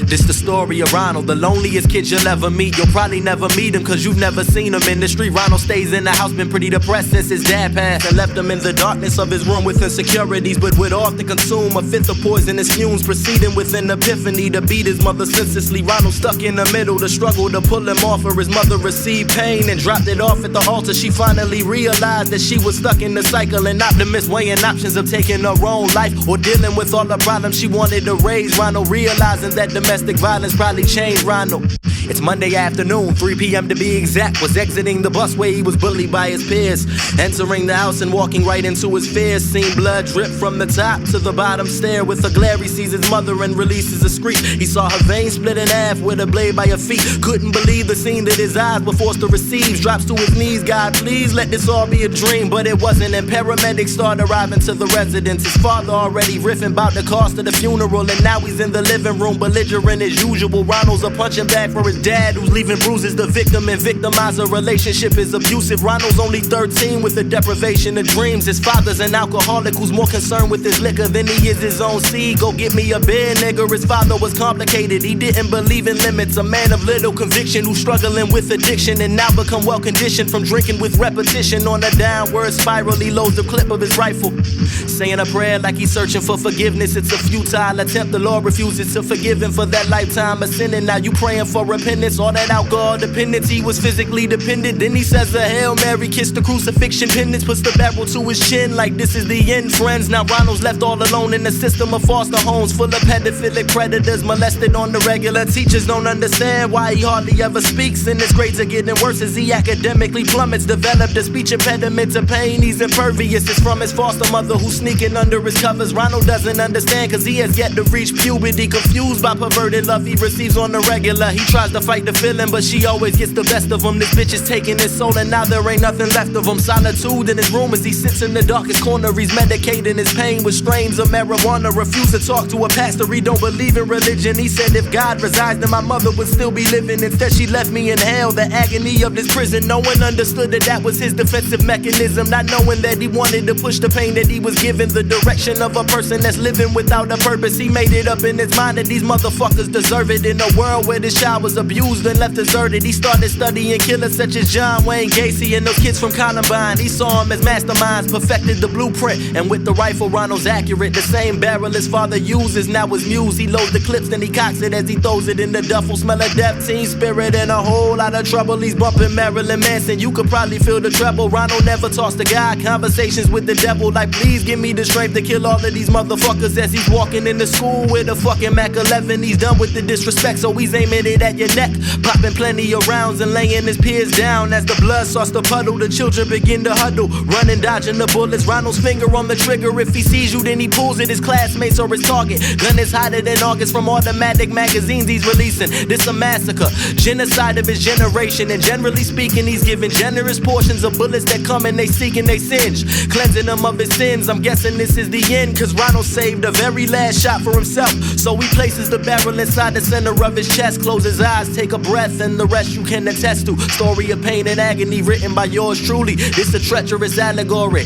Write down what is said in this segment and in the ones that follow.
This the story of Ronald, the loneliest kid you'll ever meet. You'll probably never meet him cause you've never seen him in the street. Ronald stays in the house, been pretty depressed since his dad passed and left him in the darkness of his room with insecurities, but would often consume a fifth of poisonous fumes, proceeding with an epiphany to beat his mother senselessly. Ronald stuck in the middle, the struggle to pull him off, or his mother received pain and dropped it off at the altar. She finally realized that she was stuck in the cycle, an optimist weighing options of taking her own life or dealing with all the problems she wanted to raise. Ronald realizing that domestic violence probably changed Ronald. It's Monday afternoon, 3 p.m. to be exact. Was exiting the bus where he was bullied by his peers, entering the house and walking right into his fears. Seen blood drip from the top to the bottom stair. With a glare he sees his mother and releases a screech. He saw her veins split in half with a blade by her feet. Couldn't believe the scene that his eyes were forced to receive. Drops to his knees, God please let this all be a dream. But it wasn't, and paramedics start arriving to the residence. His father already riffing about the cost of the funeral, and now he's in the living room belligerent as usual. Ronald's a punching bag for his dad, who's leaving bruises. The victim and victimizer relationship is abusive. Ronald's only 13 with the deprivation of dreams. His father's an alcoholic who's more concerned with his liquor than he is his own seed. Go get me a beer, nigga. His father was complicated, he didn't believe in limits. A man of little conviction who's struggling with addiction and now become well conditioned from drinking with repetition. On a downward spiral, he loads the clip of his rifle, saying a prayer like he's searching for forgiveness. It's a futile attempt, the Lord refuses to forgive him for that lifetime of sin. And now you praying for repentance. All that alcohol dependence, he was physically dependent. Then he says a Hail Mary, kiss the crucifixion pendants, puts the barrel to his chin like this is the end, friends. Now Ronald's left all alone in a system of foster homes full of pedophilic predators, molested on the regular. Teachers don't understand why he hardly ever speaks, and his grades are getting worse as he academically plummets. Developed a speech impediment to pain, he's impervious. It's from his foster mother who's sneaking under his covers. Ronald doesn't understand cause he has yet to reach puberty, confused by perverted love he receives on the regular. He tries to fight the feeling, but she always gets the best of him. This bitch is taking his soul and now there ain't nothing left of him. Solitude in his room as he sits in the darkest corner. He's medicating his pain with strains of marijuana. Refused to talk to a pastor, he don't believe in religion. He said if God resides then my mother would still be living. Instead she left me in hell, the agony of this prison. No one understood that that was his defensive mechanism, not knowing that he wanted to push the pain that he was given. The direction of a person that's living without a purpose. He made it up in his mind that these motherfuckers deserve it. In a world where this child was abused and left deserted, he started studying killers such as John Wayne Gacy and those kids from Columbine. He saw them as masterminds, perfected the blueprint, and with the rifle Ronald's accurate. The same barrel his father uses, now his muse. He loads the clips then he cocks it as he throws it in the duffel. Smell of death, teen spirit, and a whole lot of trouble. He's bumping Marilyn Manson, you could probably feel the treble. Ronald never talks to God, conversations with the devil like please give me the strength to kill all of these motherfuckers. As he's walking into school with a fucking Mac 11, he's done with the disrespect, so he's aiming it at your neck, popping plenty of rounds and laying his peers down. As the blood starts to puddle, the children begin to huddle, running, dodging the bullets. Ronald's finger on the trigger, if he sees you then he pulls it. His classmates or his target, gun is hotter than August from automatic magazines he's releasing. This a massacre, genocide of his generation, and generally speaking he's giving generous portions of bullets that come and they seek and they singe, cleansing him of his sins. I'm guessing this is the end cause Ronald saved the very last shot for himself, so he places the barrel inside the center of his chest, close his eyes, take a breath, and the rest you can attest to. Story of pain and agony written by yours truly. This a treacherous allegory.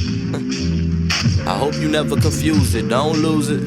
I hope you never confuse it, don't lose it.